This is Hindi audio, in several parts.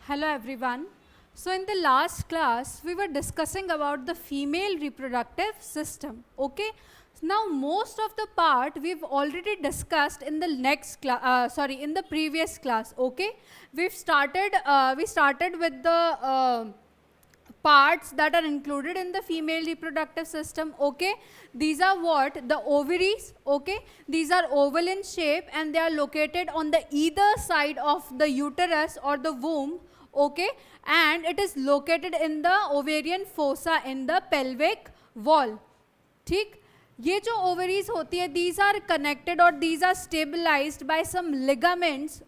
Hello everyone. So in the last class we were discussing about the female reproductive system. Okay. Now most of the part we've already discussed in the next class. In the previous class. Okay. We started with the parts that are included in the female reproductive system. Okay, these are what? The ovaries. Okay, these are oval in shape and they are located on the either side of the uterus or the womb. Okay, and it is located in the ovarian fossa in the pelvic wall. ठीक, ये जो ovaries होती है, these are connected or these are stabilized by some ligaments.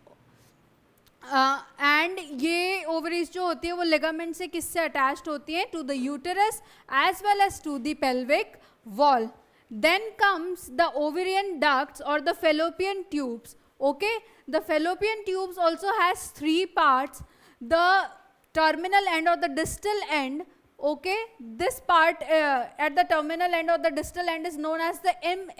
And ये ओवरीज जो होती है वो लिगामेंट से किससे अटैच्ड होती है? To the uterus as well as to the pelvic wall. Then comes the ovarian ducts और the fallopian tubes. Okay, the fallopian tubes also has 3 parts. The terminal end or the distal end. Okay, this part at the terminal end or the distal end is known as the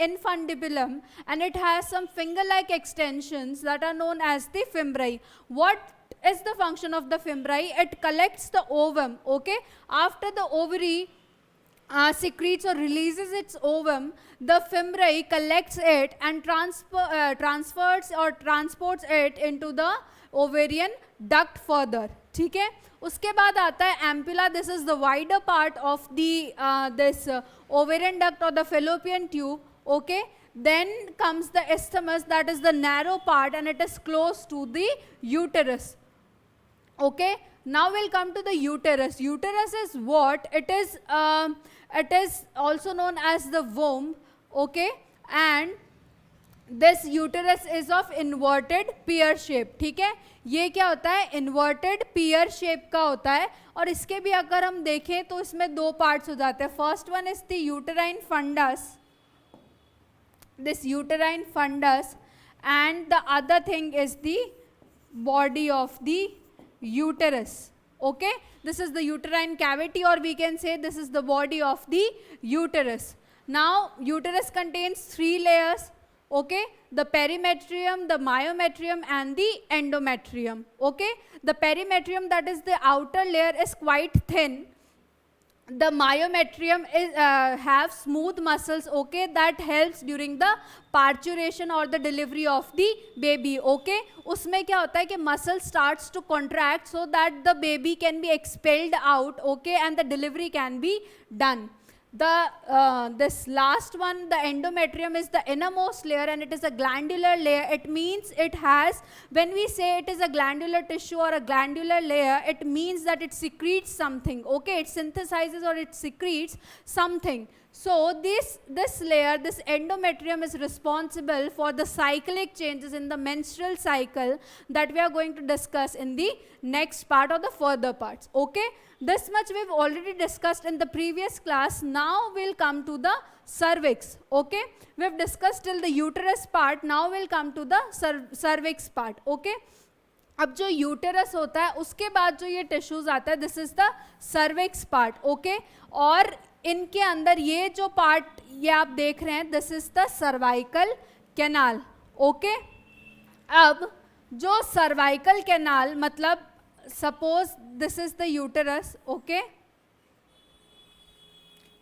infundibulum, and it has some finger-like extensions that are known as the fimbriae. What is the function of the fimbriae? It collects the ovum. Okay, after the ovary secretes or releases its ovum, the fimbriae collects it and transfers or transports it into the ovarian duct further. ठीक है, उसके बाद आता है ampulla. This is the wider part of the this ovarian duct और the fallopian tube. Okay, then comes the isthmus, that is the narrow part, and it is close to the uterus. Okay, now we'll come to the uterus. Uterus is what? It is also known as the womb. Okay, and this uterus is of inverted pear shape. ठीक है, ये क्या होता है? इन्वर्टेड पियर शेप का होता है. और इसके भी अगर हम देखें तो इसमें 2 पार्ट्स हो जाते हैं. First one is the uterine fundus, this uterine fundus, and the other thing is the body of the uterus. Okay, this is the uterine cavity और we can say this is the body of the uterus. Now uterus contains 3 layers. Okay, the perimetrium, the myometrium, and the endometrium. Okay, the perimetrium, that is the outer layer, is quite thin. The myometrium is have smooth muscles. Okay, that helps during the parturition or the delivery of the baby. Okay, उसमें क्या होता है कि muscle starts to contract so that the baby can be expelled out. Okay, and the delivery can be done. This last one, the endometrium, is the innermost layer and it is a glandular layer. It means it has, when we say it is a glandular tissue or a glandular layer, it means that it secretes something. Okay, it synthesizes or it secretes something. So this layer, this endometrium, is responsible for the cyclic changes in the menstrual cycle that we are going to discuss in the next part or the further parts. Okay, this much we've already discussed in the previous class. Now we'll come to the cervix. Okay, we've discussed till the uterus part. Now we'll come to the cervix part. Okay, अब जो यूटेरस होता है उसके बाद जो ये टिश्यूज आता है, this is the cervix part. Okay, और इनके अंदर ये जो पार्ट ये आप देख रहे हैं, this is the cervical canal. Okay, अब जो सर्वाइकल कैनाल, मतलब suppose this is the uterus. Okay,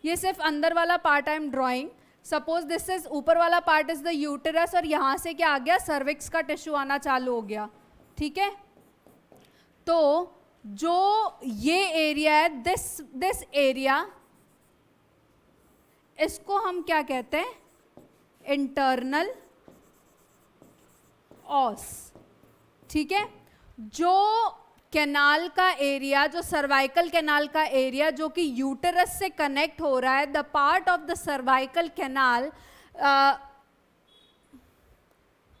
ये सिर्फ अंदर वाला part I am drawing. Suppose this is ऊपर वाला पार्ट इज द यूटेरस और यहाँ से क्या आ गया? सर्विक्स का टिश्यू आना चालू हो गया. ठीक है, तो जो ये एरिया है, दिस एरिया, इसको हम क्या कहते हैं? इंटरनल ऑस. ठीक है, जो कैनाल का एरिया, जो सर्वाइकल कैनाल का एरिया जो कि यूटेरस से कनेक्ट हो रहा है, the part of the cervical canal,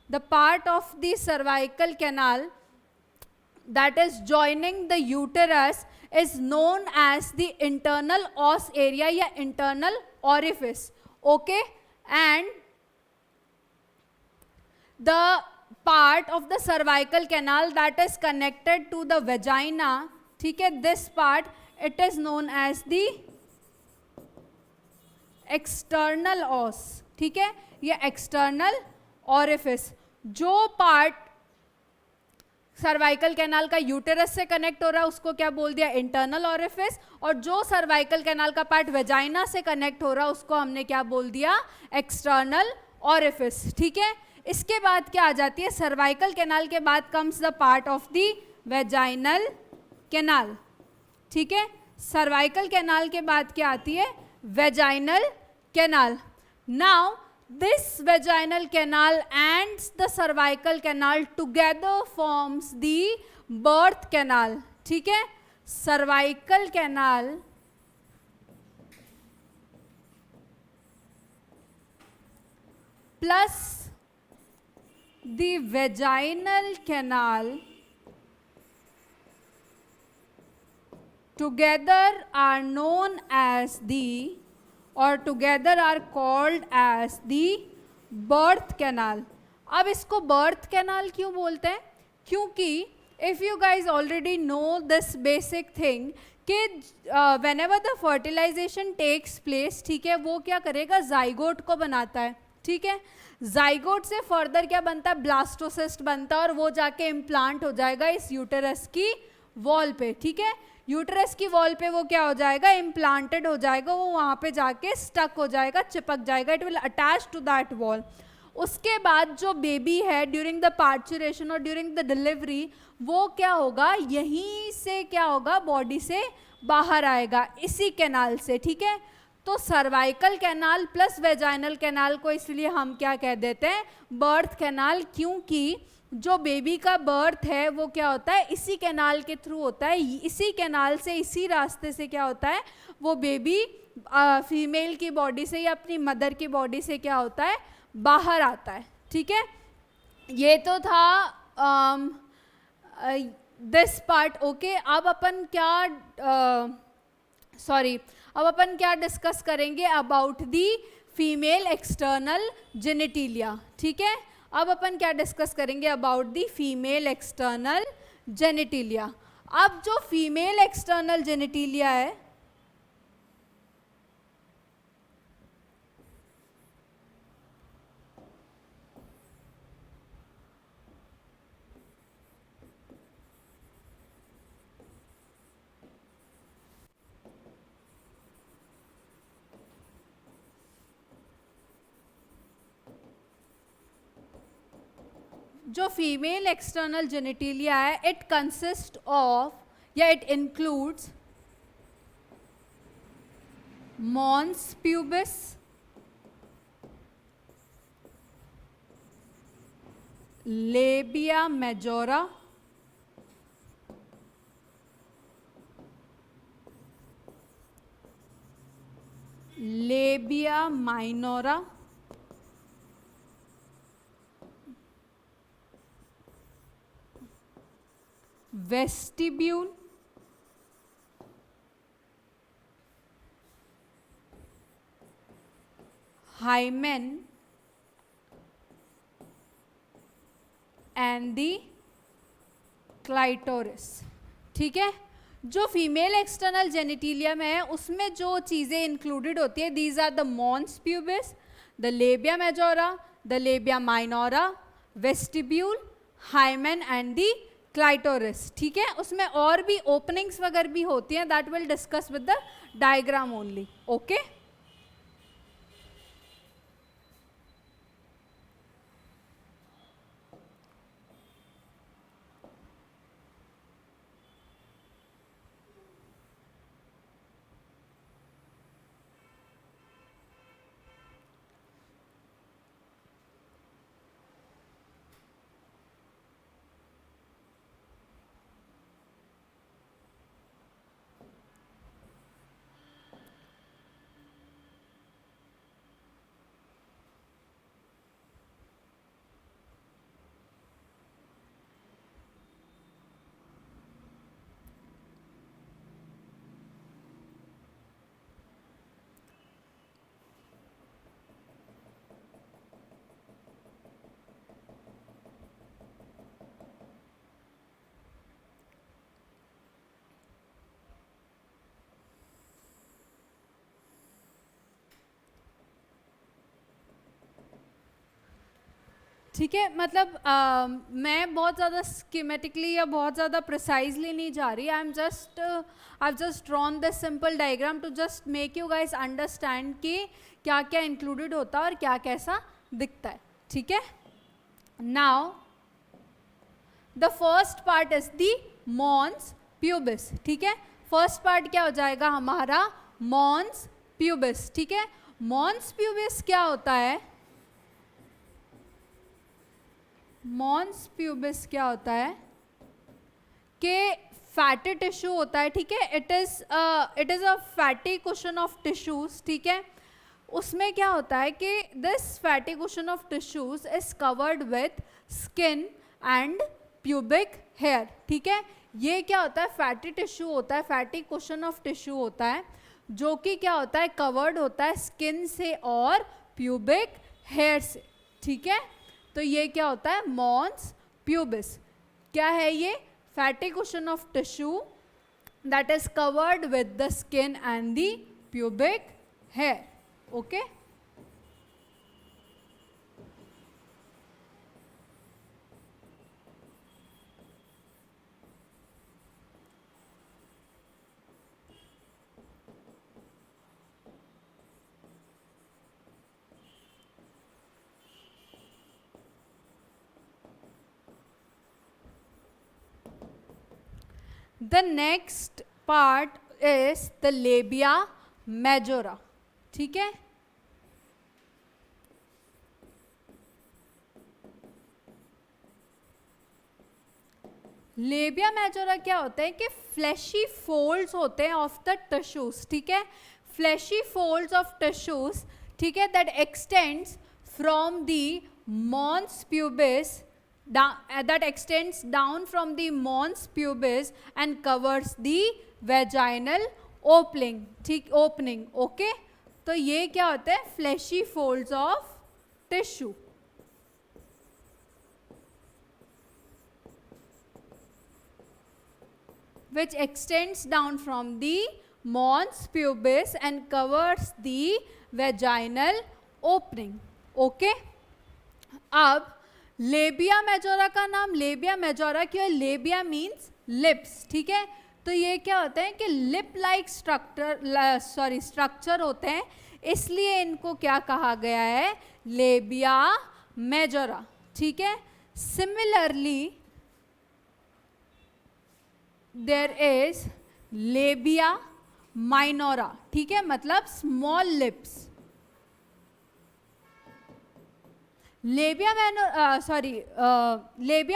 the part of the cervical canal that is joining the uterus is known as the internal os area या internal orifice. Okay, and the part of the cervical canal that is connected to the vagina, ठीक है, this part, it is known as the external os. ठीक है, ये external orifice. जो पार्ट सर्वाइकल कैनाल का यूटेरस से कनेक्ट हो रहा है उसको क्या बोल दिया, इंटरनल ओरिफिस, और जो सर्वाइकल कैनाल का पार्ट वेजाइना से कनेक्ट हो रहा है उसको हमने क्या बोल दिया, एक्सटर्नल ओरिफिस। ठीक है, इसके बाद क्या आ जाती है, सर्वाइकल कैनाल के बाद comes the part of the vaginal canal. ठीक है, सर्वाइकल कैनाल के बाद क्या आती है, vaginal canal. Now this vaginal canal and the cervical canal together forms the birth canal। ठीक है, cervical canal plus the vaginal canal together are known as the, और together are called as the birth canal. अब इसको बर्थ कैनाल क्यों बोलते हैं, क्योंकि if you guys already know this basic thing कि whenever the fertilization takes place, ठीक है, वो क्या करेगा, जाइगोट को बनाता है। ठीक है, जाइगोट से फर्दर क्या बनता है, ब्लास्टोसिस्ट बनता है, और वो जाके इम्प्लांट हो जाएगा इस यूटेरस की वॉल पे। ठीक है, यूटेरस की वॉल पे वो क्या हो जाएगा, इम्प्लांटेड हो जाएगा, वो वहाँ पे जाके स्टक हो जाएगा, चिपक जाएगा, it will attach to that wall. उसके बाद जो बेबी है ड्यूरिंग द पार्चुरेशन और ड्यूरिंग द डिलीवरी, वो क्या होगा, यहीं से क्या होगा, बॉडी से बाहर आएगा इसी कैनाल से। ठीक है, तो cervical canal plus vaginal canal को इसलिए हम क्या कह देते हैं, बर्थ कैनाल, क्योंकि जो बेबी का बर्थ है वो क्या होता है, इसी कैनाल के थ्रू होता है, इसी कैनाल से, इसी रास्ते से क्या होता है, वो बेबी फीमेल की बॉडी से या अपनी मदर की बॉडी से क्या होता है, बाहर आता है। ठीक है, ये तो था दिस पार्ट। ओके, अब अपन क्या अब अपन क्या डिस्कस करेंगे, about the female external genitalia. ठीक है, अब अपन क्या डिस्कस करेंगे, अबाउट दी फीमेल एक्सटर्नल जेनिटिलिया। अब जो फीमेल एक्सटर्नल जेनिटिलिया है, जो फीमेल एक्सटर्नल जेनिटिलिया है, इट कंसिस्ट ऑफ या it includes mons pubis, labia majora, labia minora, vestibule, hymen and the clitoris. ठीक है, जो फीमेल एक्सटर्नल जेनिटिलिया में है उसमें जो चीज़ें इंक्लूडेड होती है, these are the mons pubis, the labia majora, the labia minora, vestibule, hymen and the clitoris. ठीक है, उसमें और भी ओपनिंग्स वगैरह भी होती हैं, that will discuss with the diagram only. Okay, ठीक है, मतलब मैं बहुत ज़्यादा स्कीमेटिकली या बहुत ज़्यादा प्रिसाइजली नहीं जा रही. I just drawn this simple diagram to just make you guys understand कि क्या क्या इंक्लूडेड होता है और क्या कैसा दिखता है. ठीक है, now the first part is the mons pubis. ठीक है, फर्स्ट पार्ट क्या हो जाएगा हमारा, मॉन्स प्यूबिस. ठीक है, मॉन्स प्यूबिस क्या होता है, मॉन्स प्यूबिस क्या होता है कि फैटी टिश्यू होता है. ठीक है, it is a fatty cushion of tissues. ठीक है, उसमें क्या होता है कि this fatty cushion of tissues is covered with skin and pubic hair. ठीक है, ये क्या होता है, फैटी टिश्यू होता है, फैटी कुशन ऑफ टिश्यू होता है जो कि क्या होता है, कवर्ड होता है स्किन से और प्यूबिक हेयर से. ठीक है, तो ये क्या होता है, मॉन्स प्यूबिस. क्या है ये, fatty cushion of tissue that is covered with the skin and the pubic hair. Okay, the next part is the labia majora. ठीक है, लेबिया मेजोरा क्या होता है कि फ्लैशी फोल्ड्स होते हैं ऑफ द टिश्यूज. ठीक है, फ्लैशी फोल्ड्स ऑफ टिश्यूज. ठीक है, that extends from the mons pubis, that extends down from the mons pubis and covers the vaginal opening. ठीक, opening. ओके, तो ये क्या होता है, fleshy folds of tissue. which extends down from the mons pubis and covers the vaginal opening. Okay, अब लेबिया मेजोरा का नाम लेबिया मेजोरा क्यों, लेबिया मीन्स लिप्स. ठीक है, तो ये क्या होता है कि लिप लाइक स्ट्रक्चर होते हैं, इसलिए इनको क्या कहा गया है, लेबिया मेजोरा. ठीक है, similarly there is labia minora. ठीक है, मतलब स्मॉल लिप्स. लेबिया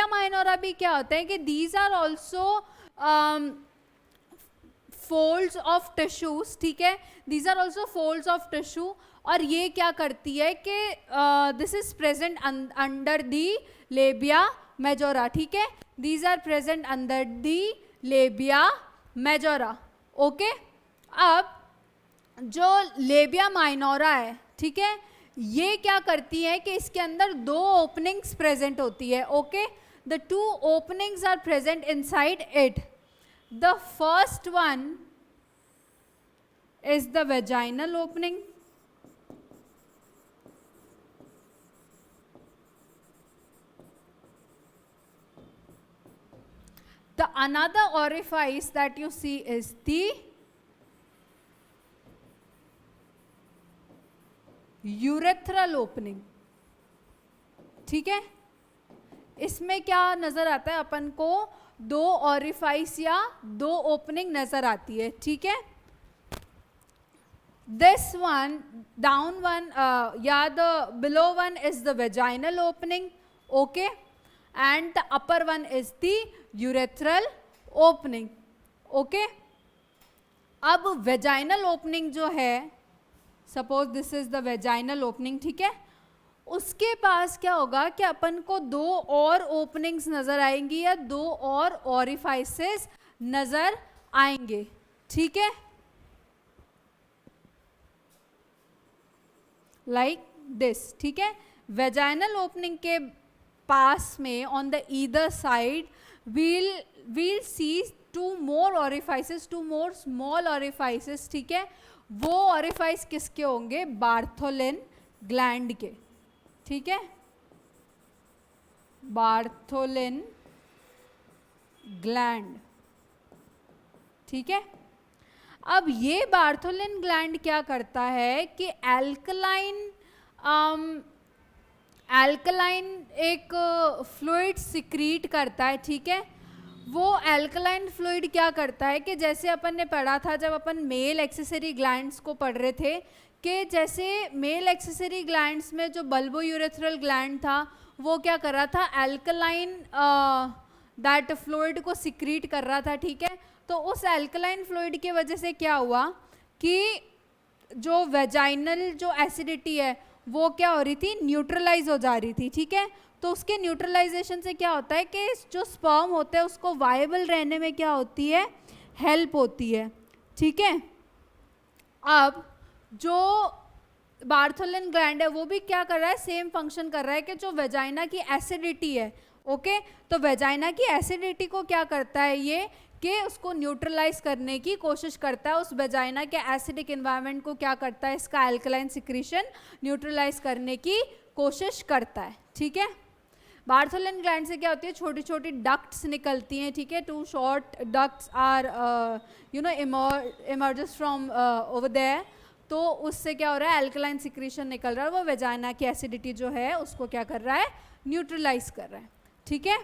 माइनोरा भी क्या होता है कि these are also folds of tissues. ठीक है, these are also folds of tissue. और ये क्या करती है कि this is present under the labia majora. ठीक है, these are present under the labia majora. Okay, अब जो लेबिया माइनोरा है, ठीक है, ये क्या करती है कि इसके अंदर दो ओपनिंग्स प्रेजेंट होती है. Okay, the two openings are present inside it. The first one is the vaginal opening. The another orifice that you see is the urethral opening. ठीक है, इसमें क्या नजर आता है अपन को, दो ऑरिफाइस या दो ओपनिंग नजर आती है. ठीक है, दिस वन, डाउन वन या the below one is the vaginal opening. Okay, and the upper one is the urethral opening. Okay, अब वेजाइनल ओपनिंग जो है, suppose this is the vaginal opening. ठीक है, उसके पास क्या होगा कि अपन को दो और ओपनिंग्स नजर आएंगी या दो और ऑरिफाइसेस नजर आएंगे. ठीक है, लाइक दिस. ठीक है, वेजाइनल ओपनिंग के पास में on the either side we'll see two more orifices, two more small orifices. ठीक है, वो ऑरिफाइस किसके होंगे, बार्थोलिन ग्लैंड के. ठीक है, बार्थोलिन ग्लैंड, ठीक है। अब ये बार्थोलिन ग्लैंड क्या करता है कि एल्कलाइन एक फ्लूइड सिक्रीट करता है, ठीक है। वो एल्कलाइन फ्लूइड क्या करता है कि जैसे अपन ने पढ़ा था जब अपन मेल एक्सेसरी ग्लैंड्स को पढ़ रहे थे कि जैसे मेल एक्सेसरी ग्लैंड्स में जो बल्बोयूरेथ्रल ग्लैंड था वो क्या कर रहा था, एल्कलाइन दैट फ्लूइड को सिक्रीट कर रहा था, ठीक है। तो उस एल्कलाइन फ्लूइड की वजह से क्या हुआ कि जो वेजाइनल जो एसिडिटी है वो क्या हो रही थी, न्यूट्रलाइज हो जा रही थी, ठीक है। तो उसके न्यूट्रलाइजेशन से क्या होता है कि जो स्पर्म होते हैं उसको वायबल रहने में क्या होती है, हेल्प होती है, ठीक है। अब जो बार्थोलिन ग्लैंड है वो भी क्या कर रहा है, सेम फंक्शन कर रहा है कि जो वेजाइना की एसिडिटी है, ओके, तो वेजाइना की एसिडिटी को क्या करता है ये कि उसको न्यूट्रलाइज करने की कोशिश करता है, उस वेजाइना के एसिडिक एनवायरनमेंट को क्या करता है, इसका एल्कलाइन सिक्रीशन न्यूट्रलाइज करने की कोशिश करता है, ठीक है। बार्थोलिन ग्लैंड से क्या होती है, छोटी छोटी डक्ट्स निकलती हैं, ठीक है। 2 short ducts are emerges from over there, तो उससे क्या हो रहा है, एल्कलाइन सिक्रीशन निकल रहा है, वो वेजाइना की एसिडिटी जो है उसको क्या कर रहा है, न्यूट्रलाइज कर रहा है, ठीक है।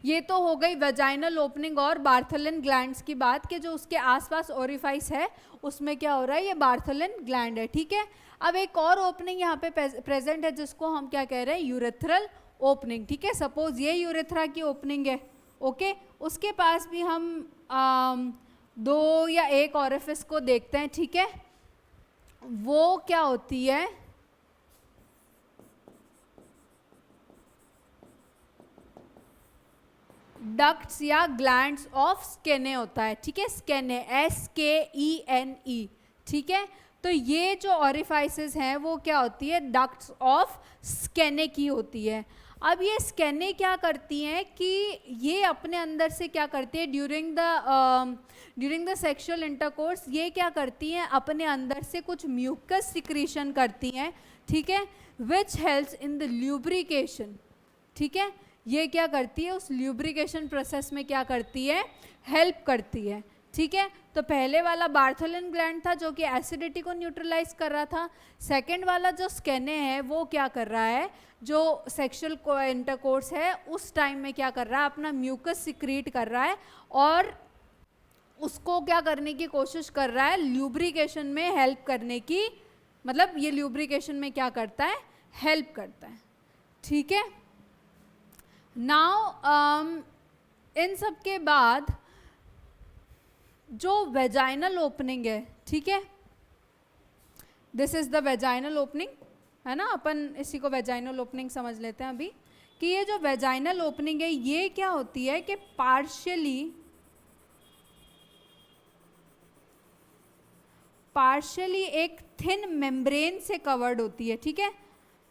ये तो हो गई वेजाइनल ओपनिंग और बार्थोलिन ग्लैंड्स की बात कि जो उसके आसपास ओरिफाइस है उसमें क्या हो रहा है, ये बार्थोलिन ग्लैंड है, ठीक है। अब एक और ओपनिंग यहाँ पे प्रेजेंट है जिसको हम क्या कह रहे हैं, यूरेथ्रल ओपनिंग, ठीक है। सपोज ये यूरेथ्रा की ओपनिंग है, ओके, उसके पास भी हम 2 या 1 ओरिफिस को देखते हैं, ठीक है। वो क्या होती है, डक्ट्स या ग्लैंड्स ऑफ स्केने होता है, ठीक है। स्केने, SKENE, ठीक है। तो ये जो ओरिफाइसेस हैं वो क्या होती है, डक्ट्स ऑफ स्केने की होती है। अब ये स्केने क्या करती हैं कि ये अपने अंदर से क्या करती है, ड्यूरिंग द सेक्सुअल इंटरकोर्स ये क्या करती हैं, अपने अंदर से कुछ म्यूकस सिक्रीशन करती हैं, ठीक है, which helps in the lubrication, ठीक है। ये क्या करती है, उस ल्यूब्रिकेशन प्रोसेस में क्या करती है, हेल्प करती है, ठीक है। तो पहले वाला बार्थोलिन ग्लैंड था जो कि एसिडिटी को न्यूट्रलाइज कर रहा था, सेकंड वाला जो स्केने है वो क्या कर रहा है, जो सेक्सुअल इंटरकोर्स है उस टाइम में क्या कर रहा है, अपना म्यूकस सिक्रीट कर रहा है और उसको क्या करने की कोशिश कर रहा है, ल्यूब्रिकेशन में हेल्प करने की, मतलब ये ल्यूब्रिकेशन में क्या करता है, हेल्प करता है, ठीक है। नाउ इन सब के बाद जो वेजाइनल ओपनिंग है, ठीक है, this is the vaginal opening, है ना। अपन इसी को वेजाइनल ओपनिंग समझ लेते हैं अभी कि ये जो वेजाइनल ओपनिंग है ये क्या होती है कि पार्शियली एक थिन मेम्ब्रेन से कवर्ड होती है, ठीक है।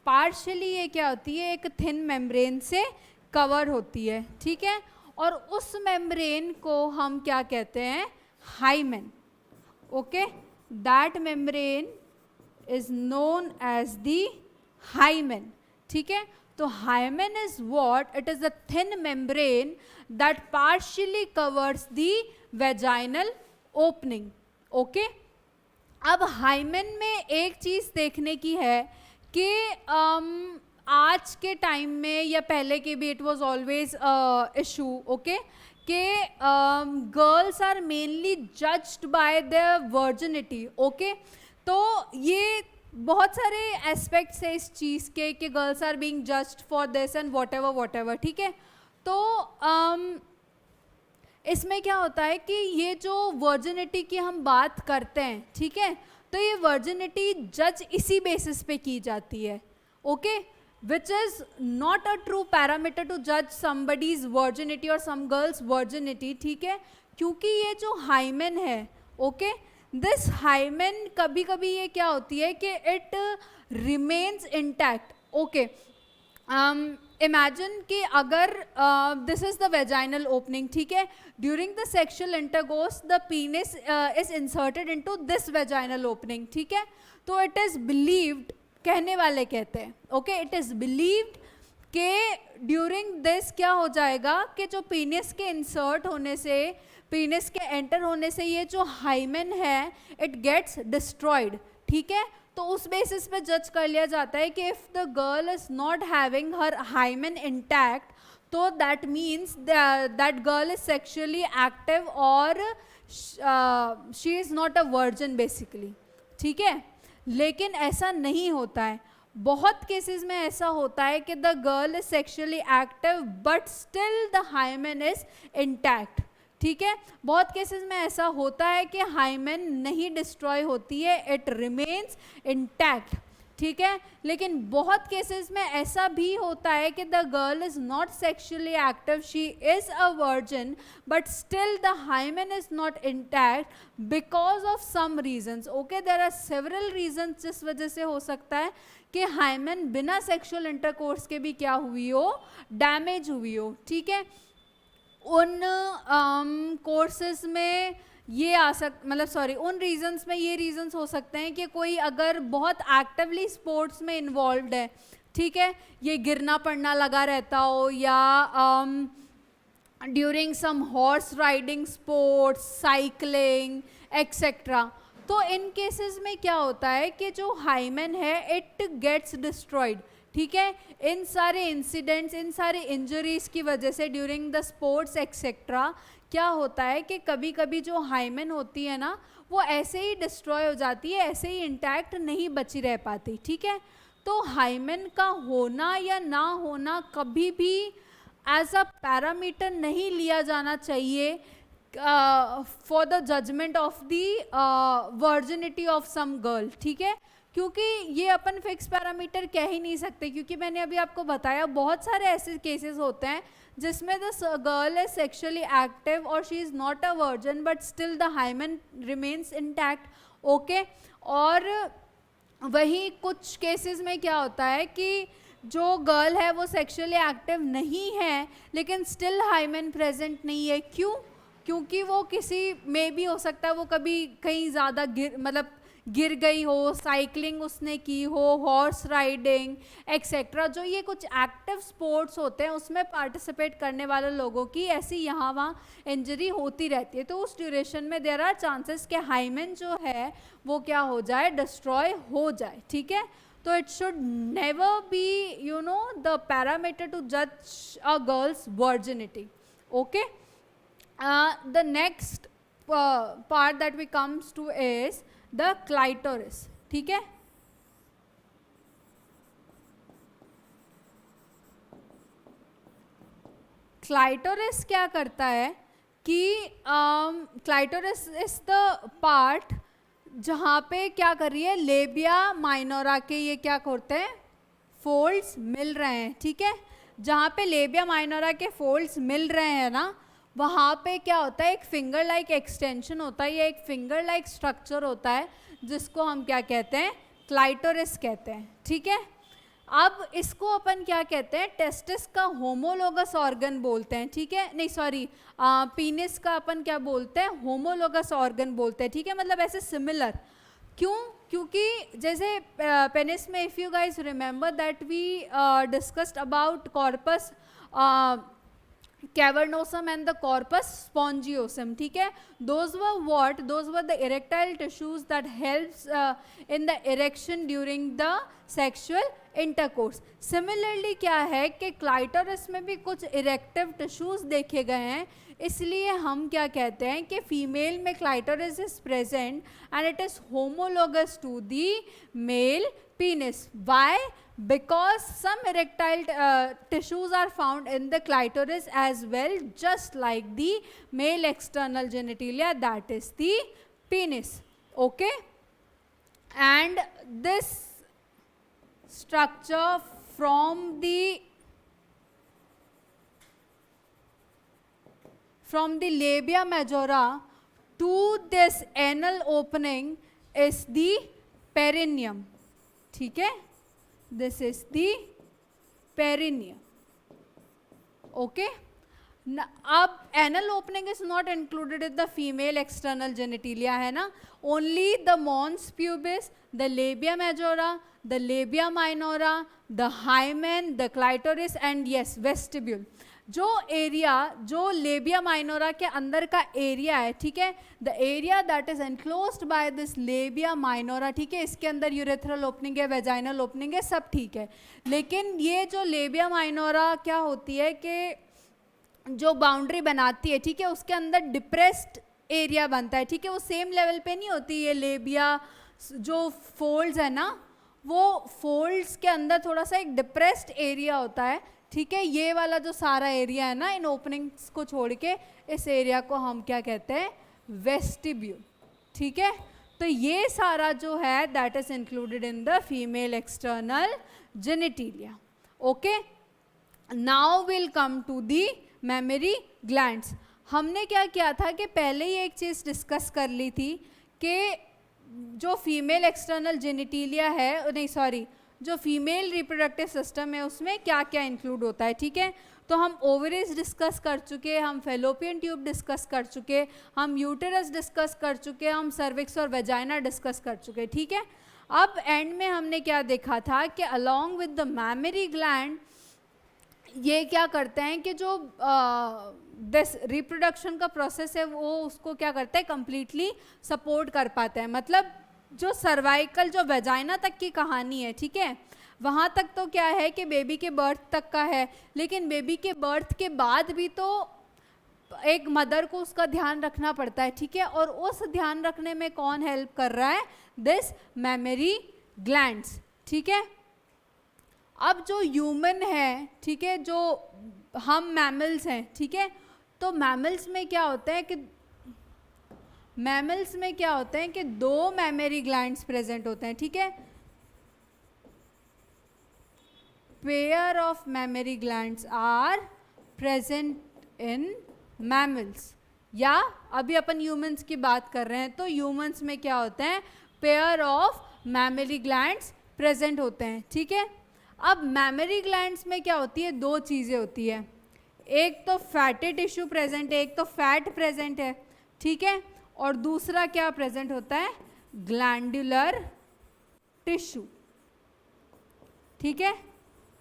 पार्शियली ये क्या होती है, एक थिन मेम्ब्रेन से कवर होती है, ठीक है। और उस मेम्ब्रेन को हम क्या कहते हैं, hymen, okay. That membrane is known as the hymen, ठीक है। तो hymen is what, it is a thin membrane that partially covers the vaginal opening, okay. अब हाइमेन में एक चीज देखने की है कि आज के टाइम में या पहले के भी it was always issue, okay, कि girls are mainly judged by their virginity, okay. तो ये बहुत सारे एस्पेक्ट्स है इस चीज़ के कि girls are being judged for this and whatever, ठीक है। तो इसमें क्या होता है कि ये जो वर्जिनिटी की हम बात करते हैं, ठीक है, तो ये वर्जिनिटी जज इसी बेसिस पे की जाती है, okay, which is not a true parameter to judge somebody's virginity or some girl's virginity, ठीक है। क्योंकि ये जो हाइमेन है, ओके, दिस हाइमेन कभी कभी ये क्या होती है कि it remains intact, okay. Imagine कि अगर this is the vaginal opening, ठीक है, during the sexual intercourse the penis is inserted into this vaginal opening, ठीक है। तो इट इज बिलीव्ड, कहने वाले कहते हैं, ओके, इट इज बिलीव्ड कि ड्यूरिंग दिस क्या हो जाएगा कि जो पीनिस के इंसर्ट होने से, पीनिस के एंटर होने से ये जो हाइमेन है इट गेट्स डिस्ट्रॉयड, ठीक है। तो उस बेसिस पे जज कर लिया जाता है कि if the girl is not having her hymen intact, तो that means that girl is sexually active और she is not a virgin basically, ठीक है। लेकिन ऐसा नहीं होता है, बहुत केसेस में ऐसा होता है कि the girl is sexually active but still the hymen is intact, ठीक है। बहुत केसेस में ऐसा होता है कि हाइमेन नहीं डिस्ट्रॉय होती है, इट रिमेन्स इंटैक्ट, ठीक है। लेकिन बहुत केसेस में ऐसा भी होता है कि the girl is not sexually active, she is a virgin but still the hymen is not intact because of some reasons, okay. There are several reasons जिस वजह से हो सकता है कि हाइमेन बिना सेक्सुअल इंटरकोर्स के भी क्या हुई हो, डैमेज हुई हो, ठीक है। उन कोर्सेज में ये उन रीजंस में ये रीजंस हो सकते हैं कि कोई अगर बहुत एक्टिवली स्पोर्ट्स में इन्वॉल्व्ड है, ठीक है, ये गिरना पड़ना लगा रहता हो, या during some horse riding sports, cycling etcetera, तो इन केसेस में क्या होता है कि जो हाइमेन है इट गेट्स डिस्ट्रॉयड, ठीक है। इन सारे इंसिडेंट्स, इन सारे इंजरीज की वजह से ड्यूरिंग द स्पोर्ट्स एक्सेट्रा क्या होता है कि कभी कभी जो हाइमेन होती है ना वो ऐसे ही डिस्ट्रॉय हो जाती है, ऐसे ही इंटैक्ट नहीं बची रह पाती, ठीक है। तो हाइमेन का होना या ना होना कभी भी एज अ पैरामीटर नहीं लिया जाना चाहिए for the judgement of the virginity of some girl, ठीक है। क्योंकि ये अपन फिक्स पैरामीटर कह ही नहीं सकते, क्योंकि मैंने अभी आपको बताया बहुत सारे ऐसे केसेस होते हैं जिसमें the girl is sexually active और she is not a virgin but still the hymen remains intact, okay. और वहीं कुछ केसेस में क्या होता है कि जो गर्ल है वो सेक्सुअली एक्टिव नहीं है लेकिन स्टिल हाइमेन प्रेजेंट नहीं है, क्यों? क्योंकि वो किसी में भी हो सकता है वो कभी कहीं ज़्यादा गिर गई हो, साइकिलिंग उसने की हो, हॉर्स राइडिंग एक्सेट्रा, जो ये कुछ एक्टिव स्पोर्ट्स होते हैं उसमें पार्टिसिपेट करने वाले लोगों की ऐसी यहाँ वहाँ इंजरी होती रहती है। तो उस ड्यूरेशन में देयर आर चांसेस कि हाइमेन जो है वो क्या हो जाए, डिस्ट्रॉय हो जाए, ठीक है। तो it should never be the parameter to जज a girl's virginity, okay. The next part that we comes to is the clitoris, ठीक है। क्लाइटोरिस क्या करता है कि क्लाइटोरिस इज द पार्ट जहाँ पे क्या कर रही है, लेबिया माइनोरा के ये क्या करते हैं, फोल्ड्स मिल रहे हैं, ठीक है। जहाँ पे लेबिया माइनोरा के फोल्ड्स मिल रहे हैं ना, वहाँ पे क्या होता है, एक फिंगर लाइक एक्सटेंशन होता है या एक फिंगर लाइक स्ट्रक्चर होता है जिसको हम क्या कहते हैं, क्लाइटोरिस कहते हैं, ठीक है। अब इसको अपन क्या कहते हैं, टेस्टिस का होमोलोगस ऑर्गन बोलते हैं, ठीक है। नहीं सॉरी, पीनिस का अपन क्या बोलते हैं, होमोलोगस ऑर्गन बोलते हैं, ठीक है। मतलब ऐसे सिमिलर, क्यों? क्योंकि जैसे पेनिस में if you guys remember that we discussed about corpus cavernosum and the corpus spongiosum, ठीक है। those were the erectile tissues that helps in the erection during the sexual intercourse. Similarly क्या है कि क्लाइटोरिस में भी कुछ इरेक्टिव टिश्यूज देखे गए हैं, इसलिए हम क्या कहते हैं कि फीमेल में clitoris is present and it is homologous to the male penis. Why? Because some erectile tissues are found in the clitoris as well, just like the male external genitalia, that is the penis, okay. And this structure from the labia majora to this anal opening is the perineum, ठीक है। This is the perineum, okay. अब anal opening is not included in the female external genitalia, है ना. Only the mons pubis, the labia majora, the labia minora, the hymen, the clitoris and yes vestibule. जो एरिया, जो लेबिया माइनोरा के अंदर का एरिया है, ठीक है, the area that is enclosed by this लेबिया minora, ठीक है, इसके अंदर यूरेथ्रल ओपनिंग है, वेजाइनल ओपनिंग है, सब ठीक है. लेकिन ये जो लेबिया माइनोरा क्या होती है कि जो बाउंड्री बनाती है, ठीक है, उसके अंदर डिप्रेस्ड एरिया बनता है, ठीक है, वो सेम लेवल पे नहीं होती. ये लेबिया जो फोल्ड्स है ना, वो फोल्ड्स के अंदर थोड़ा सा एक डिप्रेस्ड एरिया होता है, ठीक है. ये वाला जो सारा एरिया है ना, इन ओपनिंग्स को छोड़ के, इस एरिया को हम क्या कहते हैं, वेस्टिब्यूल, ठीक है. तो ये सारा जो है that is included in the female external genitalia. Okay, now will come to the mammary glands. हमने क्या किया था कि पहले ही एक चीज़ डिस्कस कर ली थी कि जो फीमेल एक्सटर्नल जेनिटिलिया है, नहीं सॉरी, जो फीमेल रिप्रोडक्टिव सिस्टम है उसमें क्या क्या इंक्लूड होता है, ठीक है. तो हम ओवरीज डिस्कस कर चुके, हम फेलोपियन ट्यूब डिस्कस कर चुके, हम यूटेरस डिस्कस कर चुके, हम सर्विक्स और वेजाइना डिस्कस कर चुके, ठीक है. अब एंड में हमने क्या देखा था कि along with the mammary gland ये क्या करते हैं कि जो दिस रिप्रोडक्शन का प्रोसेस है वो उसको क्या करते हैं, कंप्लीटली सपोर्ट कर पाते हैं. मतलब जो सर्वाइकल, जो वेजाइना तक की कहानी है, ठीक है, वहाँ तक तो क्या है कि बेबी के बर्थ तक का है, लेकिन बेबी के बर्थ के बाद भी तो एक मदर को उसका ध्यान रखना पड़ता है, ठीक है. और उस ध्यान रखने में कौन हेल्प कर रहा है, दिस मेमोरी ग्लैंड्स, ठीक है. अब जो ह्यूमन है, ठीक है, जो हम मैमल्स हैं, ठीक है, तो मैमल्स में क्या होता है कि मैमल्स में क्या होते हैं कि दो मेमोरी ग्लैंड्स प्रेजेंट होते हैं, ठीक है. Pair of memory glands are present in mammals. या अभी अपन ह्यूमंस की बात कर रहे हैं, तो ह्यूमंस में क्या होते हैं, pair of memory glands present होते हैं, ठीक है. अब मेमोरी ग्लैंड्स में क्या होती है, दो चीज़ें होती है, एक तो फैटी टिश्यू प्रेजेंट है, एक तो फैट प्रेजेंट है, ठीक है, और दूसरा क्या प्रेजेंट होता है, ग्लैंडुलर टिश्यू, ठीक है.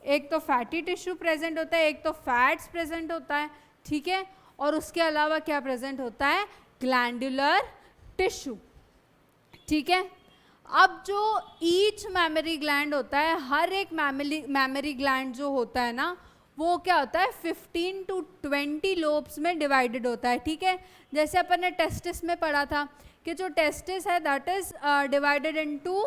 एक तो फैटी टिश्यू प्रेजेंट होता है, एक तो फैट्स प्रेजेंट होता है, ठीक है, और उसके अलावा क्या प्रेजेंट होता है, ग्लैंडुलर टिश्यू, ठीक है. अब जो ईच मेमोरी ग्लैंड होता है, हर एक मेमोरी ग्लैंड जो होता है ना, वो क्या होता है 15 to 20 लोब्स में डिवाइडेड होता है, ठीक है. जैसे अपन ने टेस्टिस में पढ़ा था कि जो टेस्टिस है that is divided into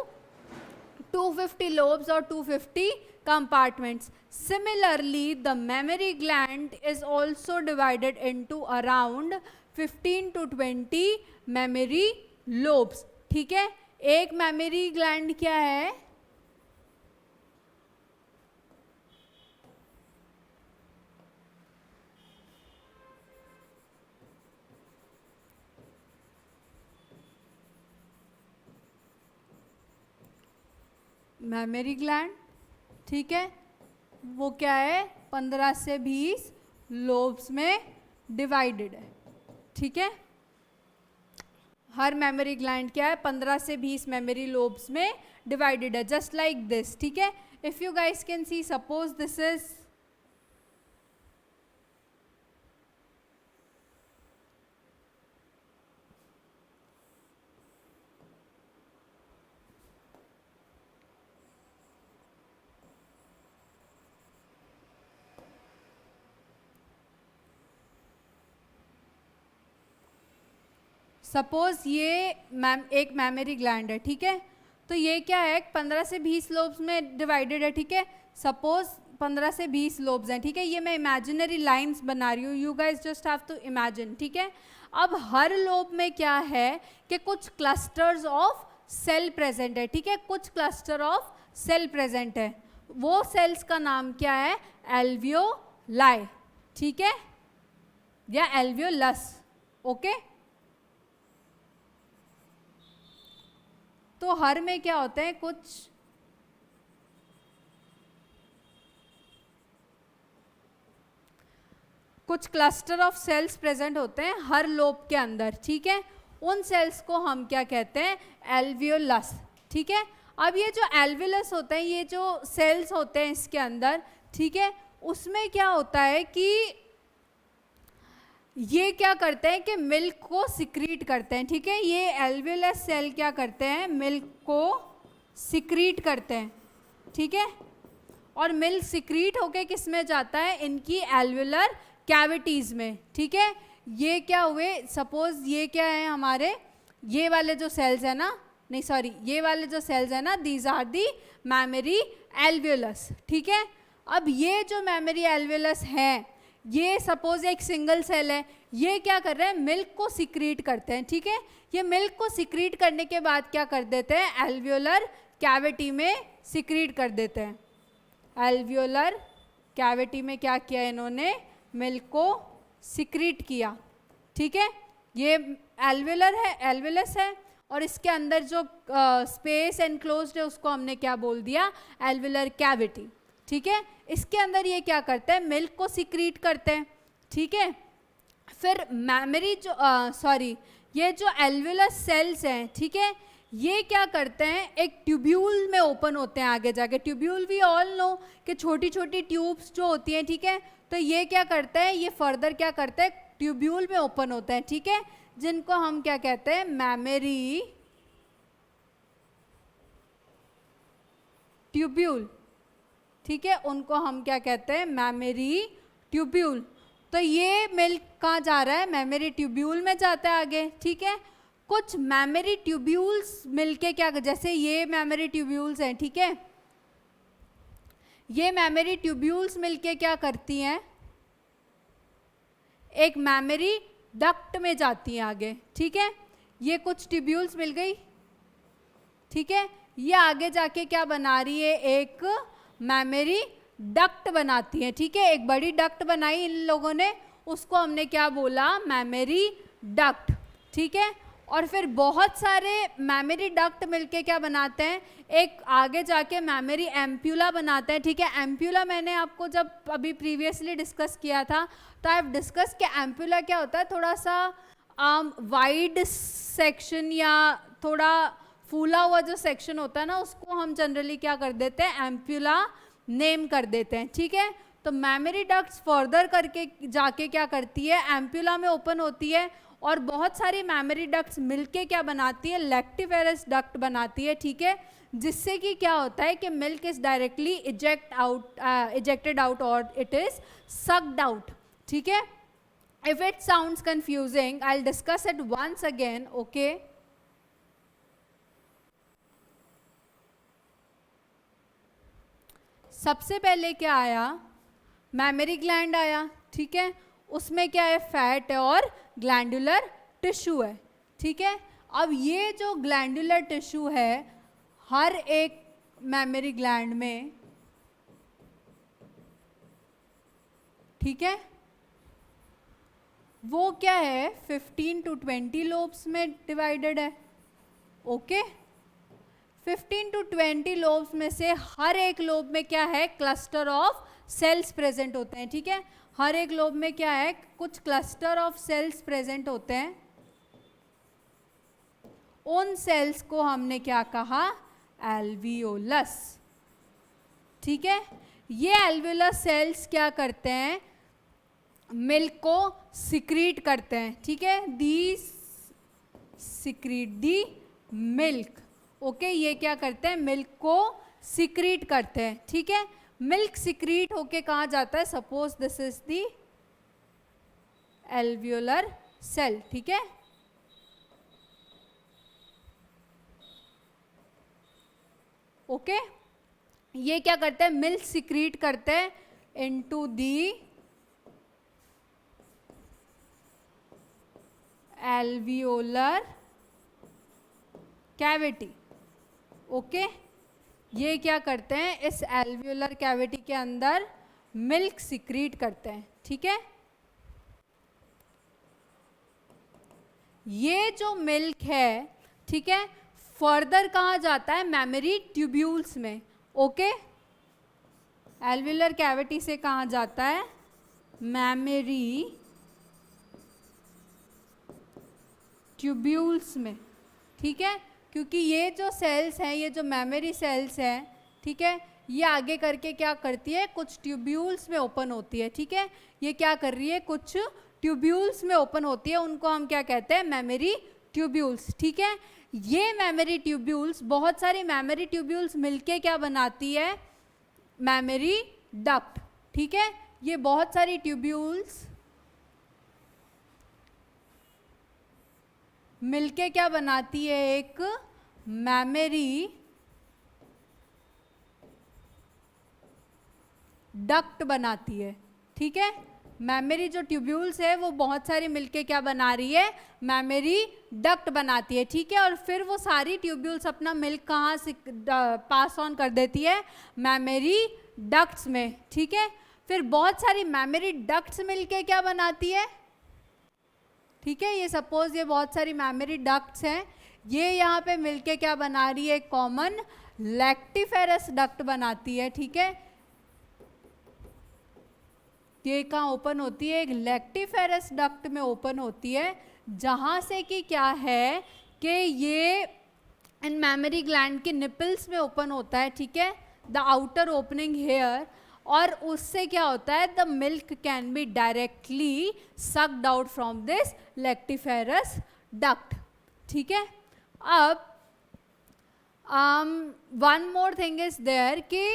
250 lobes or 250 compartments. Similarly, the mammary gland is also divided into around 15 to 20 mammary lobes. ठीक है, एक mammary gland क्या है, मेमोरी ग्लैंड, ठीक है, वो क्या है 15 से 20 लोब्स में डिवाइडेड है, ठीक है. हर मेमोरी ग्लैंड क्या है 15 से 20 मेमोरी लोब्स में डिवाइडेड है, जस्ट लाइक दिस, ठीक है. If you guys can see, suppose this is suppose ये एक मेमोरी ग्लैंड है, ठीक है, तो ये क्या है 15 से 20 लोब्स में डिवाइडेड है, ठीक है. सपोज 15 से 20 लोब्स हैं, ठीक है, ये मैं इमेजिनरी लाइंस बना रही हूँ, you guys just have to imagine, ठीक है. अब हर लोब में क्या है कि कुछ क्लस्टर्स ऑफ सेल प्रेजेंट है, ठीक है, कुछ क्लस्टर ऑफ सेल प्रेजेंट है, वो सेल्स का नाम क्या है, एल्वियोलाई, ठीक है, या एल्वियोलस, ओके. तो हर में क्या होते हैं कुछ कुछ क्लस्टर ऑफ सेल्स प्रेजेंट होते हैं हर लोब के अंदर, ठीक है, उन सेल्स को हम क्या कहते हैं, एल्वियोलस, ठीक है। अब ये जो एल्वियोलस होते हैं, ये जो सेल्स होते हैं इसके अंदर, ठीक है, उसमें क्या होता है कि ये क्या करते हैं कि मिल्क को सिक्रीट करते हैं, ठीक है, ये एल्वियोलस सेल क्या करते हैं, मिल्क को सिक्रीट करते हैं, ठीक है, और मिल्क सिक्रीट होके किस में जाता है, इनकी एल्वियोलर कैविटीज़ में, ठीक है। ये क्या हुए, सपोज ये क्या है हमारे, ये वाले जो सेल्स है ना, नहीं सॉरी, ये वाले जो सेल्स है ना, these are the mammary alveolus, ठीक है। अब ये जो मैमरी एल्वियोलस है, ये सपोज एक सिंगल सेल है, ये क्या कर रहे हैं, मिल्क को सिक्रीट करते हैं, ठीक है। ये मिल्क को सिक्रीट करने के बाद क्या कर देते हैं, एल्वियोलर कैविटी में सिक्रीट कर देते हैं। एल्वियोलर कैविटी में क्या किया इन्होंने, मिल्क को सिक्रीट किया, ठीक है। ये एल्वियोलर है, एल्वियोलस है, और इसके अंदर जो स्पेस एनक्लोज्ड है उसको हमने क्या बोल दिया, एल्वियोलर कैविटी, ठीक है। इसके अंदर ये क्या करते हैं, मिल्क को सिक्रीट करते हैं, ठीक है। फिर मैमरी जो ये जो एल्वियोलस सेल्स हैं, ठीक है, ये क्या करते हैं, एक ट्यूब्यूल में ओपन होते हैं आगे जाके। ट्यूब्यूल वी ऑल नो कि छोटी छोटी ट्यूब्स जो होती हैं, ठीक है, तो ये क्या करते हैं, ये फर्दर क्या करते हैं, ट्यूब्यूल में ओपन होते हैं, ठीक है, जिनको हम क्या कहते हैं, मैमरी ट्यूब्यूल, ठीक है, उनको हम क्या कहते हैं, मैमरी ट्यूब्यूल। तो ये मिल्क कहाँ जा रहा है, मैमरी ट्यूब्यूल में जाता है आगे, ठीक है। कुछ मैमरी ट्यूब्यूल्स मिलके क्या, जैसे ये मैमरी ट्यूब्यूल्स हैं, ठीक है, ये मैमरी ट्यूब्यूल्स मिलके क्या करती हैं, एक मैमरी डक्ट में जाती हैं आगे, ठीक है। ये कुछ ट्यूब्यूल्स मिल गई, ठीक है, ये आगे जाके क्या बना रही है, एक मैमरी डक्ट बनाती है, ठीक है, एक बड़ी डक्ट बनाई इन लोगों ने, उसको हमने क्या बोला, मैमरी डक्ट, ठीक है। और फिर बहुत सारे मैमरी डक्ट मिलके क्या बनाते हैं, एक आगे जाके मैमरी एम्प्यूला बनाते हैं, ठीक है। एम्प्यूला मैंने आपको जब अभी प्रीवियसली डिस्कस किया था, तो आई हैव डिस्कस कि एम्प्यूला क्या होता है, थोड़ा सा वाइड सेक्शन या थोड़ा फूला हुआ जो सेक्शन होता है ना, उसको हम जनरली क्या कर देते हैं, एम्प्यूला नेम कर देते हैं, ठीक है। तो मैमरी डक्ट्स फर्दर करके जाके क्या करती है, एम्प्यूला में ओपन होती है, और बहुत सारी मैमरी डक्ट्स मिलके क्या बनाती है, लैक्टिफेरस डक्ट बनाती है, ठीक है, जिससे कि क्या होता है कि milk is directly ejected out और इट इज सक्ड आउट, ठीक है। If it sounds confusing, I will discuss it once again, okay. सबसे पहले क्या आया, मैमरी ग्लैंड आया, ठीक है, उसमें क्या है, फैट है और ग्लैंडुलर टिश्यू है, ठीक है। अब ये जो ग्लैंडुलर टिश्यू है हर एक मैमरी ग्लैंड में, ठीक है, वो क्या है, 15 to 20 लोब्स में डिवाइडेड है, ओके। 15 to 20 लोब्स में से हर एक लोब में क्या है, क्लस्टर ऑफ सेल्स प्रेजेंट होते हैं, ठीक है। हर एक लोब में क्या है, कुछ क्लस्टर ऑफ सेल्स प्रेजेंट होते हैं, उन सेल्स को हमने क्या कहा, एल्वियोलस, ठीक है। ये एल्वियोलस सेल्स क्या करते हैं, मिल्क को सिक्रीट करते हैं, ठीक है, दी सिक्रीट दी मिल्क, ओके। ये क्या करते हैं, मिल्क को सिक्रीट करते हैं, ठीक है। मिल्क सिक्रीट होके कहाँ जाता है, suppose this is the alveolar cell, ठीक है। ओके, ये क्या करते हैं, मिल्क सिक्रीट करते हैं into the alveolar cavity, okay. ये क्या करते हैं, इस एल्वियोलर कैविटी के अंदर मिल्क सिक्रीट करते हैं, ठीक है। ये जो मिल्क है, ठीक है, फर्दर कहाँ जाता है, मैमरी ट्यूब्यूल्स में, ओके। एल्वियोलर कैविटी से कहाँ जाता है, मैमरी ट्यूब्यूल्स में, ठीक है, क्योंकि ये जो सेल्स हैं, ये जो मैमरी सेल्स हैं, ठीक है, ये आगे करके क्या करती है, कुछ ट्यूब्यूल्स में ओपन होती है, ठीक है, ये क्या कर रही है, कुछ ट्यूब्यूल्स में ओपन होती है, उनको हम क्या कहते हैं, मेमोरी ट्यूब्यूल्स, ठीक है। ये मेमोरी ट्यूब्यूल्स, बहुत सारी मेमोरी ट्यूब्यूल्स मिलके क्या बनाती है, मेमोरी डक्ट, ठीक है। ये बहुत सारी ट्यूब्यूल्स मिलके क्या बनाती है, एक मेमोरी डक्ट बनाती है, ठीक है। मेमोरी जो ट्यूब्यूल्स है वो बहुत सारी मिलके क्या बना रही है, मेमोरी डक्ट बनाती है, ठीक है। और फिर वो सारी ट्यूब्यूल्स अपना मिल्क कहाँ से पास ऑन कर देती है, मेमोरी डक्ट्स में, ठीक है। फिर बहुत सारी मेमोरी डक्ट्स मिलके क्या बनाती है, ठीक है। ये सपोज ये बहुत सारी मेमोरी डक्ट्स हैं, ये यहाँ पे मिलके क्या बना रही है, कॉमन लैक्टिफेरस डक्ट बनाती है, ठीक है। ये कहाँ ओपन होती है, एक लैक्टिफेरस डक्ट में ओपन होती है, जहाँ से कि क्या है कि ये इन मेमोरी ग्लैंड के निपल्स में ओपन होता है, ठीक है, द आउटर ओपनिंग हेयर, और उससे क्या होता है, the milk can be directly sucked out from this lactiferous duct, ठीक है। अब one more thing is there कि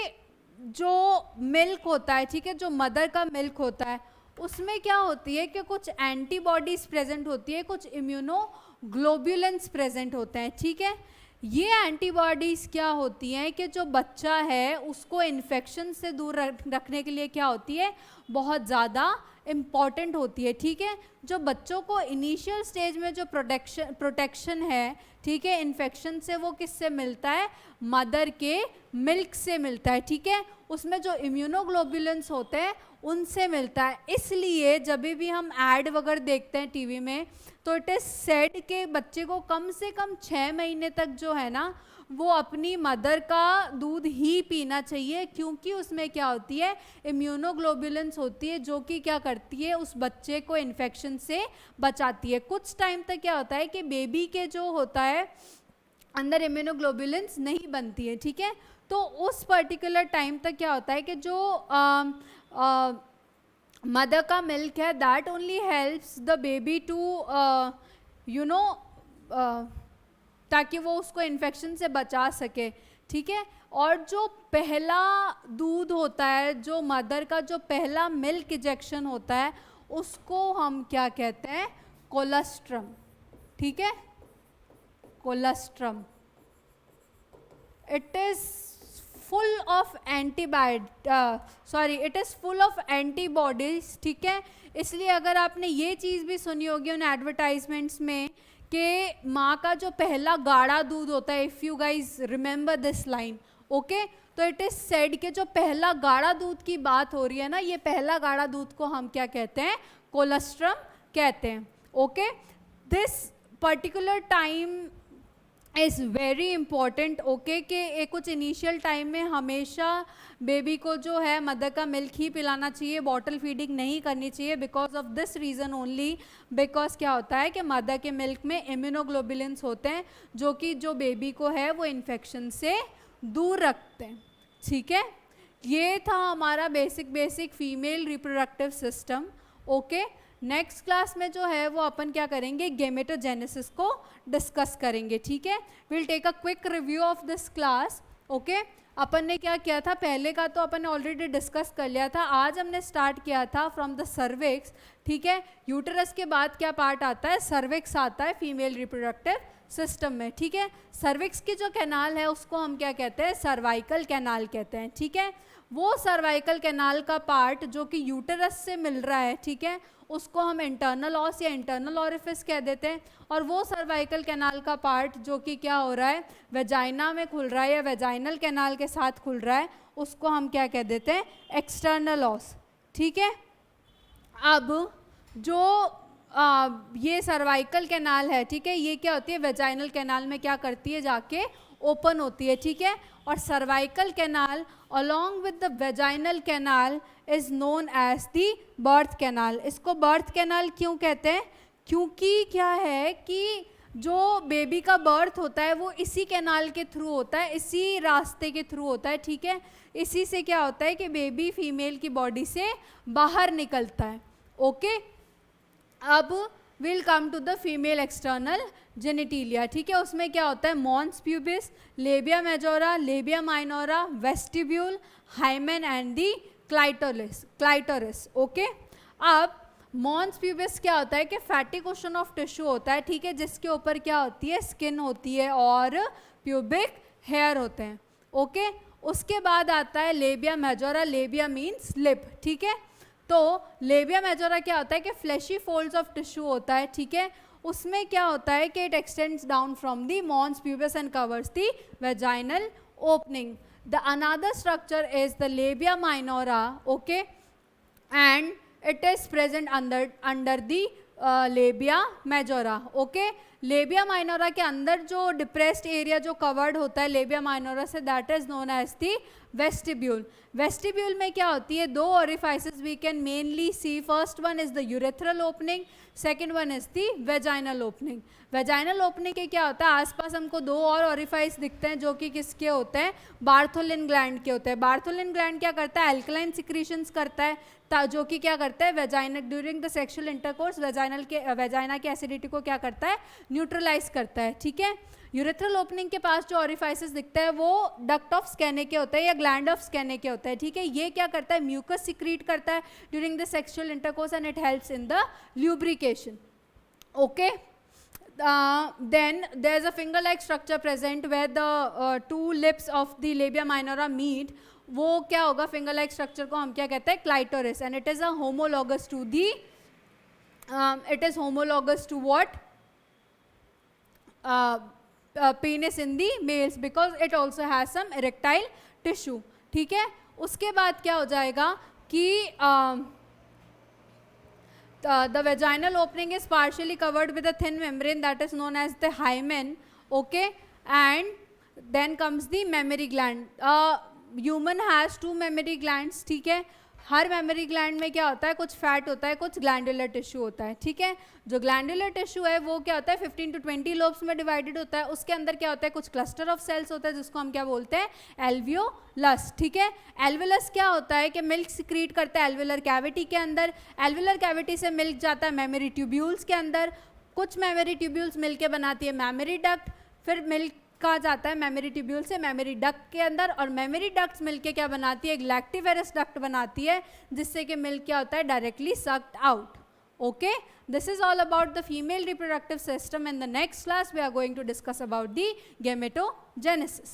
जो मिल्क होता है, ठीक है, जो मदर का मिल्क होता है, उसमें क्या होती है कि कुछ एंटीबॉडीज प्रेजेंट होती है, कुछ इम्यूनोग्लोब्युलेंस प्रेजेंट होते हैं, ठीक है। ये एंटीबॉडीज़ क्या होती हैं कि जो बच्चा है उसको इन्फेक्शन से दूर रखने के लिए क्या होती है, बहुत ज़्यादा इम्पॉर्टेंट होती है, ठीक है। जो बच्चों को इनिशियल स्टेज में जो प्रोटेक्शन है, ठीक है, इन्फेक्शन से, वो किससे मिलता है, मदर के मिल्क से मिलता है, ठीक है। उसमें जो इम्यूनोग्लोब्युलेंस होते हैं उनसे मिलता है। इसलिए जब भी हम ऐड वगैरह देखते हैं टीवी में, तो इट इज़ सेड के बच्चे को कम से कम 6 महीने तक जो है ना, वो अपनी मदर का दूध ही पीना चाहिए, क्योंकि उसमें क्या होती है, इम्यूनोग्लोब्युलेंस होती है, जो कि क्या करती है, उस बच्चे को इन्फेक्शन से बचाती है। कुछ टाइम तक क्या होता है कि बेबी के जो होता है अंदर इम्यूनोग्लोब्युलेंस नहीं बनती है, ठीक है। तो उस पर्टिकुलर टाइम तक क्या होता है कि जो मदर का मिल्क है, that only helps the baby to you know, ताकि वो उसको इन्फेक्शन से बचा सके, ठीक है। और जो पहला दूध होता है, जो मदर का जो पहला मिल्क इंजेक्शन होता है, उसको हम क्या कहते हैं, कोलेस्ट्रम, ठीक है, colostrum. It is full of it is full of antibodies, ठीक है। इसलिए अगर आपने ये चीज़ भी सुनी होगी उन एडवर्टाइजमेंट्स में कि माँ का जो पहला गाढ़ा दूध होता है, if you guys remember this line, okay, तो इट इज़ सेड कि जो पहला गाढ़ा दूध की बात हो रही है ना, ये पहला गाढ़ा दूध को हम क्या कहते हैं, कोलेस्ट्रम कहते हैं, okay. This particular time is very important, okay, कि कुछ इनिशियल टाइम में हमेशा बेबी को जो है मदर का मिल्क ही पिलाना चाहिए, बॉटल फीडिंग नहीं करनी चाहिए, because of this reason only, because क्या होता है कि मदर के मिल्क में इम्यूनोग्लोब्युलेंस होते हैं, जो कि जो बेबी को है वो इन्फेक्शन से दूर रखते हैं, ठीक है। ये था हमारा basic female reproductive system, okay. Next class में जो है वो अपन क्या करेंगे, गेमेटोजेनेसिस को डिस्कस करेंगे, ठीक है। Will take a quick review of this class, okay. अपन ने क्या किया था, पहले का तो अपन ने ऑलरेडी डिस्कस कर लिया था। आज हमने स्टार्ट किया था फ्रॉम द सर्विक्स, ठीक है। यूटेरस के बाद क्या पार्ट आता है, सर्विक्स आता है फीमेल रिप्रोडक्टिव सिस्टम में, ठीक है। सर्विक्स की जो कैनाल है उसको हम क्या कहते हैं, सर्वाइकल कैनाल कहते हैं, ठीक है। वो सर्वाइकल कैनाल का पार्ट जो कि यूटेरस से मिल रहा है, ठीक है, उसको हम इंटरनल ऑस या इंटरनल ऑरिफिस कह देते हैं। और वो सर्वाइकल कैनाल का पार्ट जो कि क्या हो रहा है, वेजाइना में खुल रहा है या वेजाइनल कैनाल के साथ खुल रहा है, उसको हम क्या कह देते हैं, एक्सटर्नल ऑस, ठीक है। अब जो ये सर्वाइकल कैनाल है, ठीक है, ये क्या होती है, वेजाइनल कैनाल में क्या करती है, जाके ओपन होती है, ठीक है. और cervical canal along with the vaginal canal is known as the birth canal. इसको बर्थ कैनाल क्यों कहते हैं? क्योंकि क्या है कि जो बेबी का बर्थ होता है वो इसी कैनाल के थ्रू होता है, इसी रास्ते के थ्रू होता है, ठीक है. इसी से क्या होता है कि बेबी फीमेल की बॉडी से बाहर निकलता है. ओके, अब will come to the female external genitalia, ठीक है. उसमें क्या होता है? Mons pubis, labia majora, labia minora, vestibule, hymen and the clitoris. Okay, अब मॉन्स प्यूबिस क्या होता है कि फैटी कुशन ऑफ टिश्यू होता है, ठीक है, जिसके ऊपर क्या होती है? स्किन होती है और प्यूबिक हेयर होते हैं. ओके, उसके बाद आता है लेबिया मेजोरा. लेबिया मीन्स लिप, ठीक है. तो लेबिया मेजोरा क्या होता है कि फ्लैशी फोल्ड्स ऑफ टिश्यू होता है, ठीक है. उसमें क्या होता है कि it extends down from the mons pubis and covers the vaginal opening. The another structure is the labia minora, okay, and it is present under the labia majora. okay, labia minora के अंदर जो डिप्रेस्ड एरिया जो कवर्ड होता है लेबिया माइनोरा से, that is known as the vestibule. Vestibule में क्या होती है? दो orifices we can mainly see. First one is the urethral opening, second one is the vaginal opening. Vaginal opening के क्या होता है? आसपास हमको दो और ओरिफाइस दिखते हैं जो कि किसके होते हैं? बार्थोलिन ग्लैंड के होते हैं. बार्थोलिन ग्लैंड क्या करता है? अल्कलाइन सिक्रीशंस करता है, जो कि क्या करता है? Vaginal during the sexual intercourse vagina की एसिडिटी को क्या करता है? न्यूट्रलाइज करता है, ठीक है. यूरेथ्रल ओपनिंग के पास जो ओरिफाइसेस दिखता है वो डक्ट ऑफ स्कैने के होते हैं या ग्लैंड ऑफ स्कैने के होते हैं, ठीक है. ये क्या करता है? म्यूकस सिक्रीट करता है during the sexual intercourse and it helps in the lubrication. Okay, then there is a finger like structure present where the two lips of the labia minora meet. वो क्या होगा? फिंगर लाइक स्ट्रक्चर को हम क्या कहते हैं? Clitoris. And it is a homologous to the it is homologous to what? Penis in the males because it also has some erectile tissue, ठीक है. उसके बाद क्या हो जाएगा कि the vaginal opening is partially covered with a thin membrane that is known as the hymen, okay, and then comes the mammary gland. Human has two mammary glands, ठीक है. हर मेमोरी ग्लैंड में क्या होता है? कुछ फैट होता है, कुछ ग्लैंडुलर टिश्यू होता है, ठीक है. जो ग्लैंडुलर टिश्यू है वो क्या होता है? 15 to 20 लोब्स में डिवाइडेड होता है. उसके अंदर क्या होता है? कुछ क्लस्टर ऑफ सेल्स होता है जिसको हम क्या बोलते हैं? एल्वियोलस, ठीक है. एल्वियोलस क्या होता है कि मिल्क सिक्रीट करता है एल्वियोलर कैविटी के अंदर. एल्वियोलर कैविटी से मिल्क जाता है मेमोरी ट्यूब्यूल्स के अंदर. कुछ मेमोरी ट्यूब्यूल्स मिलके बनाती है मेमोरी डक्ट. फिर मिल्क का जाता है मेमोरी ट्यूब्यूल से मेमोरी डक्ट के अंदर, और मेमोरी डक्ट्स मिलके क्या बनाती है? एक लैक्टिवेरस डक्ट बनाती है जिससे कि मिल्क क्या होता है? Directly sucked out. Okay, this is all about the female reproductive system. In the next class we are going to discuss about the gametogenesis.